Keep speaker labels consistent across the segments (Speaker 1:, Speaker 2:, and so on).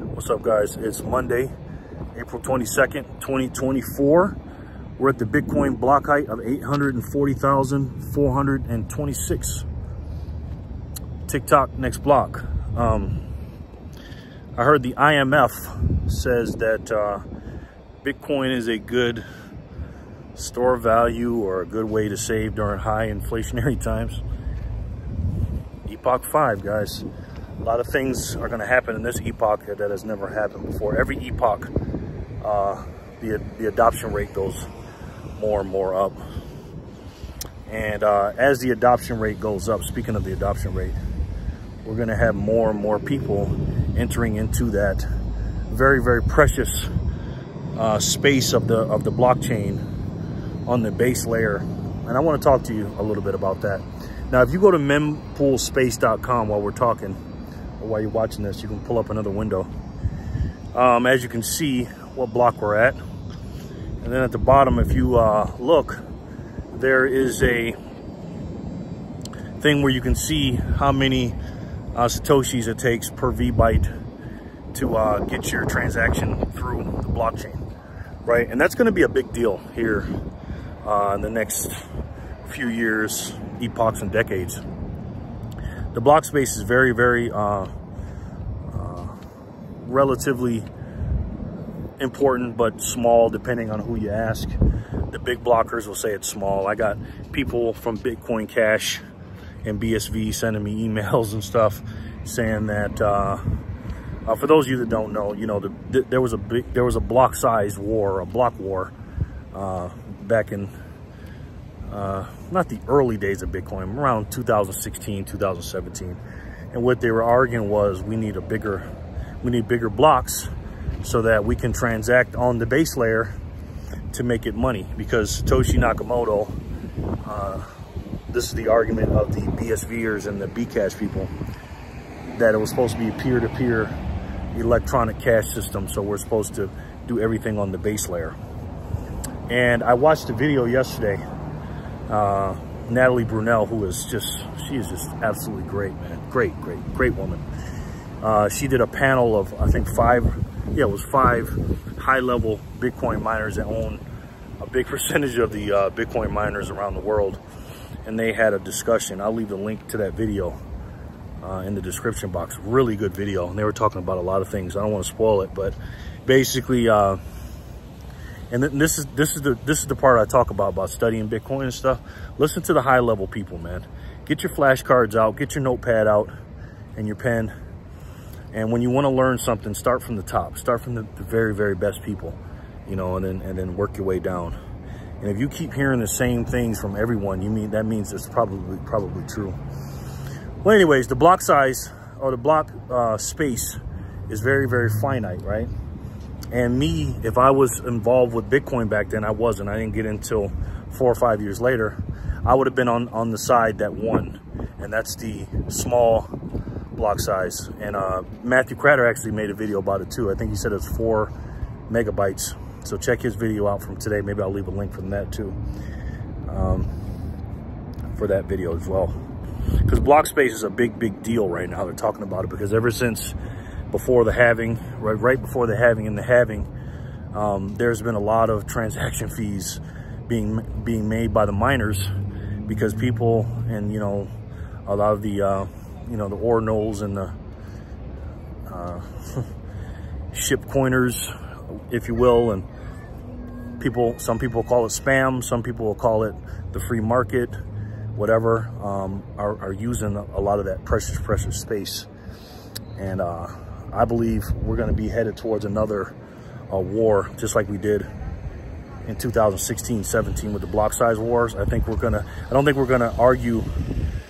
Speaker 1: What's up, guys? It's Monday, April 22nd, 2024. We're at the Bitcoin block height of 840,426. TikTok next block. I heard the IMF says that Bitcoin is a good store value or a good way to save during high inflationary times. Epoch 5, guys. A lot of things are going to happen in this epoch that has never happened before. Every epoch, the adoption rate goes more and more up. And as the adoption rate goes up, speaking of the adoption rate, we're going to have more and more people entering into that very, very precious space of the blockchain on the base layer. And I want to talk to you a little bit about that. Now, if you go to mempoolspace.com while we're talking, or while you're watching this, you can pull up another window. As you can see what block we're at. And then at the bottom, if you look, there is a thing where you can see how many Satoshis it takes per V-byte to get your transaction through the blockchain, right? And that's gonna be a big deal here in the next few years, epochs and decades. The block space is very, very relatively important, but small depending on who you ask. The big blockers will say it's small. I got people from Bitcoin Cash and BSV sending me emails and stuff saying that for those of you that don't know, you know, there was a block size war, a block war back in not the early days of Bitcoin, around 2016, 2017. And what they were arguing was we need bigger blocks so that we can transact on the base layer to make it money. Because Satoshi Nakamoto, this is the argument of the BSVers and the Bcash people, that it was supposed to be a peer-to-peer electronic cash system. So we're supposed to do everything on the base layer. And I watched a video yesterday. Natalie Brunell, she is just absolutely great, man. Great woman. She did a panel of, I think, five high-level Bitcoin miners that own a big percentage of the Bitcoin miners around the world. And they had a discussion. I'll leave the link to that video in the description box. Really good video. And they were talking about a lot of things. I don't want to spoil it, but basically, and this is the part I talk about studying Bitcoin and stuff. Listen to the high level people, man. Get your flashcards out, get your notepad out and your pen. And when you want to learn something, start from the top. Start from the very, very best people, you know, and then work your way down. And if you keep hearing the same things from everyone, that means it's probably true. Well, anyways, the block size or the block space is very, very finite, right? And me, if I was involved with Bitcoin back then, I wasn't. I didn't get in until 4 or 5 years later. I would have been on the side that won, and that's the small block size. And Matthew Cratter actually made a video about it too. I think he said it's 4 megabytes. So check his video out from today. Maybe I'll leave a link from that too, for that video as well. Because block space is a big deal right now. They're talking about it because ever since before the halving, right before the halving and the halving, there's been a lot of transaction fees being made by the miners because people, and you know, a lot of the you know, the ordinals and the ship coiners, if you will, and some people call it spam, some people will call it the free market, whatever, are using a lot of that precious space. And I believe we're going to be headed towards another war, just like we did in 2016-17 with the block size wars. I don't think we're gonna argue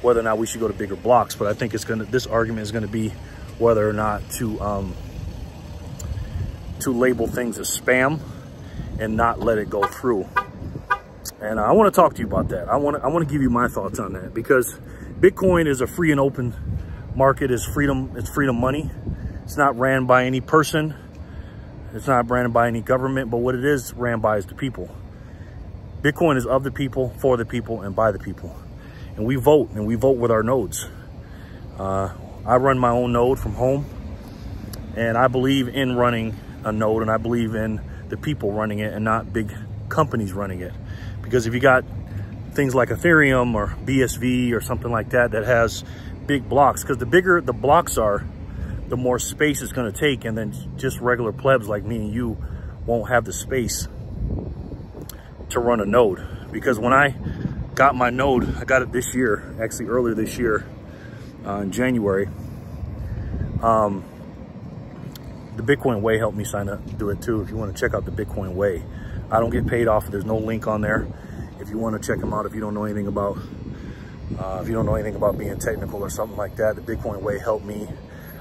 Speaker 1: whether or not we should go to bigger blocks, but I think this argument is gonna be whether or not to label things as spam and not let it go through. And I want to talk to you about that. I want to give you my thoughts on that, because Bitcoin is a free and open market. It's freedom money. It's not ran by any person. It's not ran by any government, but what it is ran by is the people. Bitcoin is of the people, for the people, and by the people. And we vote with our nodes. I run my own node from home. And I believe in running a node, and I believe in the people running it and not big companies running it. Because if you got things like Ethereum or BSV or something like that that has big blocks, because the bigger the blocks are, the more space it's going to take, and then just regular plebs like me and you won't have the space to run a node. Because when I got my node, I got it this year, actually earlier this year, in January. The Bitcoin Way helped me sign up, do it too. If you want to check out the Bitcoin Way, I don't get paid off. There's no link on there. If you want to check them out, if you don't know anything about, being technical or something like that, the Bitcoin Way helped me.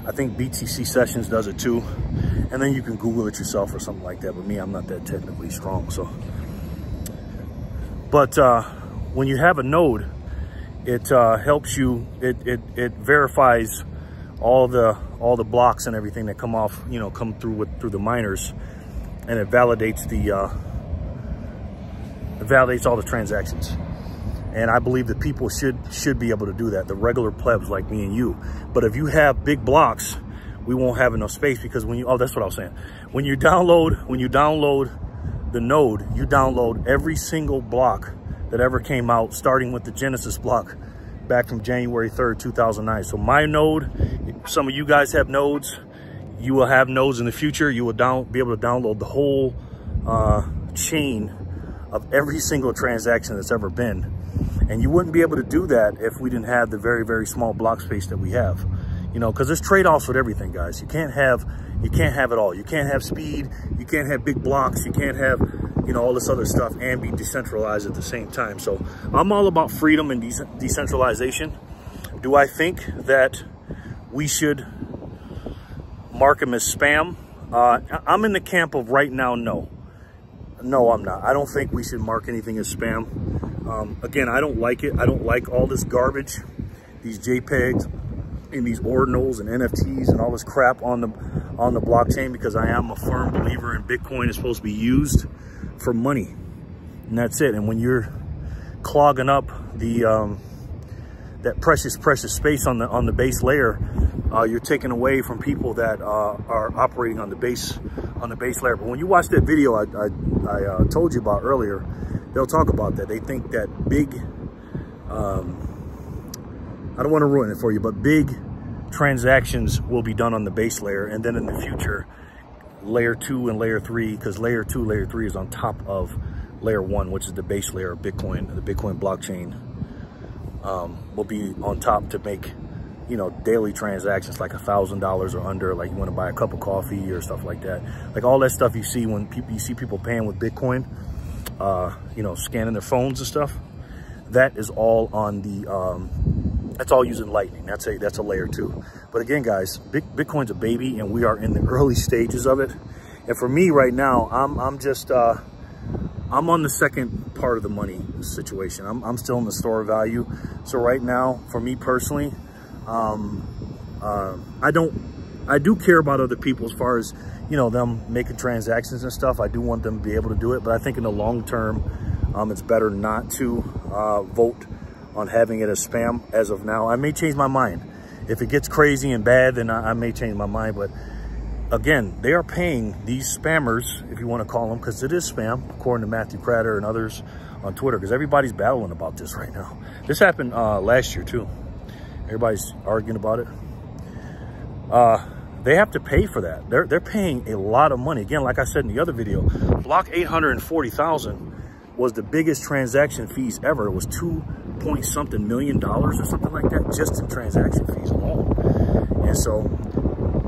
Speaker 1: I think BTC Sessions does it too, and then you can Google it yourself or something like that. But me, I'm not that technically strong, so. But when you have a node, it helps you. It verifies all the blocks and everything that come off, come through the miners, and it validates all the transactions. And I believe that people should be able to do that, the regular plebs like me and you. But if you have big blocks, we won't have enough space, because that's what I was saying. When you download the node, you download every single block that ever came out, starting with the Genesis block back from January 3rd, 2009. So my node, some of you guys have nodes, you will have nodes in the future. You will be able to download the whole chain of every single transaction that's ever been. And you wouldn't be able to do that if we didn't have the very, very small block space that we have. Because there's trade-offs with everything, guys. You can't have it all. You can't have speed, you can't have big blocks, you can't have, all this other stuff and be decentralized at the same time. So I'm all about freedom and decentralization. Do I think that we should mark them as spam? I'm in the camp of right now, no. No, I'm not. I don't think we should mark anything as spam. Again, I don't like it. I don't like all this garbage, these JPEGs and these ordinals and NFTs and all this crap on the blockchain, because I am a firm believer in Bitcoin is supposed to be used for money, and that's it. And when you're clogging up the that precious space on the base layer, you're taking away from people that are operating on the base layer. But when you watch that video I told you about earlier, they'll talk about that. They think that big, I don't want to ruin it for you, but big transactions will be done on the base layer, and then in the future, layer 2 and layer 3, because layer 2, layer 3 is on top of layer 1, which is the base layer of Bitcoin. The Bitcoin blockchain will be on top to make, daily transactions like $1,000 or under, like you want to buy a cup of coffee or stuff like that. Like all that stuff you see when you see people paying with Bitcoin, scanning their phones and stuff. That is all on the, that's all using Lightning. That's a layer 2. But again, guys, Bitcoin's a baby, and we are in the early stages of it. And for me right now, I'm just, I'm on the second part of the money situation. I'm still in the store value. So right now, for me personally, I do care about other people as far as, them making transactions and stuff. I do want them to be able to do it, but I think in the long term, it's better not to vote on having it as spam as of now. I may change my mind. If it gets crazy and bad, then I may change my mind. But again, they are paying these spammers, if you want to call them, because it is spam, according to Matthew Prater and others on Twitter, because everybody's battling about this right now. This happened last year too. Everybody's arguing about it. They have to pay for that. They're paying a lot of money. Again, like I said in the other video, block 840,000 was the biggest transaction fees ever. It was $2.something million or something like that, just in transaction fees alone. And so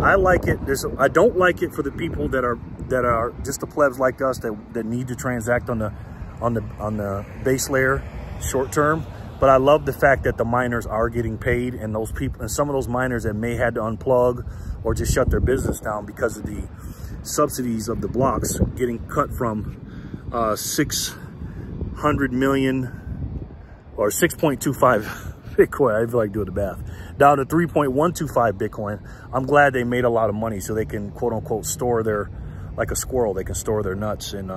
Speaker 1: I like it. I don't like it for the people that are just the plebs like us that need to transact on the base layer short term. But I love the fact that the miners are getting paid, and those people, and some of those miners that may had to unplug or just shut their business down because of the subsidies of the blocks getting cut from 600 million or 6.25 Bitcoin. I feel like doing the math, down to 3.125 Bitcoin. I'm glad they made a lot of money so they can quote unquote store their, like a squirrel, they can store their nuts in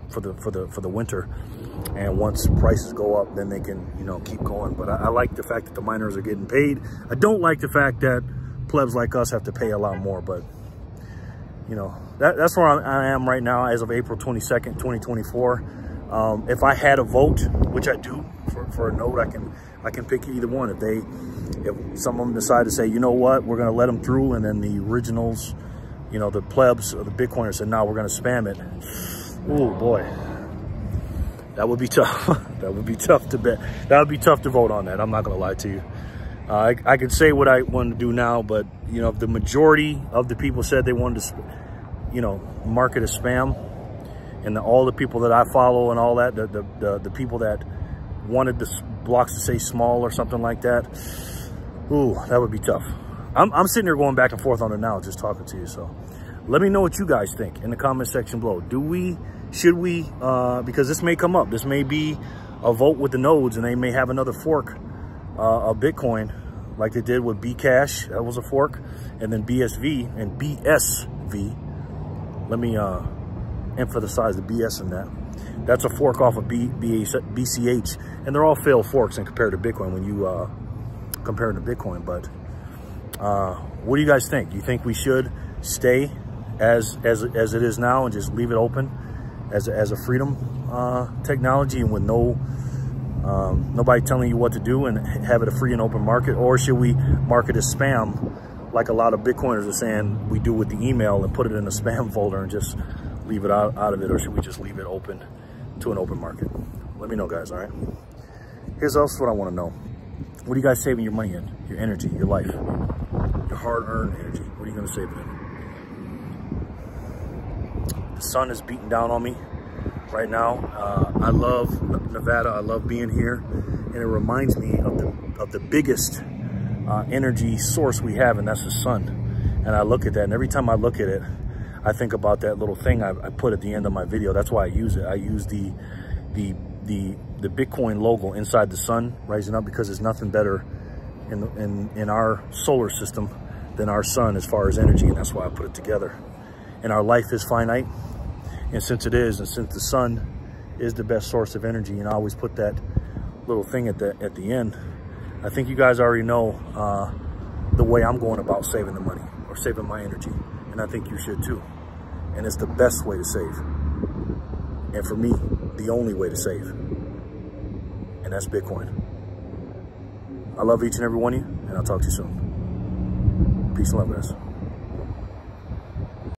Speaker 1: for the winter. And once prices go up, then they can, keep going. But I like the fact that the miners are getting paid. I don't like the fact that plebs like us have to pay a lot more, but you know, that's where I am right now as of April 22nd, 2024. If I had a vote, which I do for a note, I can pick either one. If some of them decide to say, you know what, we're going to let them through, and then the originals, you know, the plebs or the Bitcoiners said, no, we're going to spam it. Oh boy, that would be tough. That would be tough to bet. That would be tough to vote on that. I'm not going to lie to you. I could say what I want to do now, but you know, if the majority of the people said they wanted to, you know, mark it as spam, and all the people that I follow and all that, the people that wanted the blocks to say small or something like that, ooh, that would be tough. I'm sitting here going back and forth on it now, just talking to you. So let me know what you guys think in the comment section below. Should we, because this may come up, this may be a vote with the nodes, and they may have another fork of Bitcoin, like they did with Bcash. That was a fork, and then BSV and BSV. Let me emphasize the BS in that. That's a fork off of BCH, and they're all failed forks and compared to Bitcoin when you compare it to Bitcoin. But what do you guys think? Do you think we should stay as it is now and just leave it open as a freedom technology, and with nobody telling you what to do, and have it a free and open market? Or should we mark it as spam, like a lot of Bitcoiners are saying we do with the email, and put it in a spam folder and just leave it out of it? Or should we just leave it open to an open market? Let me know, guys. All right, here's else what I want to know. What are you guys saving your money in? Your energy, your life, your hard-earned energy. What are you going to save it in? The sun is beating down on me right now. I love Nevada. I love being here, and it reminds me of the biggest energy source we have, and that's the sun. And I look at that, and every time I look at it, I think about that little thing I put at the end of my video. That's why I use it. I use the Bitcoin logo inside the sun rising up, because there's nothing better in our solar system than our sun as far as energy, and that's why I put it together. And our life is finite, and since it is, and since the sun is the best source of energy, and I always put that little thing at the end, I think you guys already know the way I'm going about saving the money, or saving my energy, and I think you should too. And it's the best way to save, and for me, the only way to save, and that's Bitcoin. I love each and every one of you, and I'll talk to you soon. Peace and love, guys.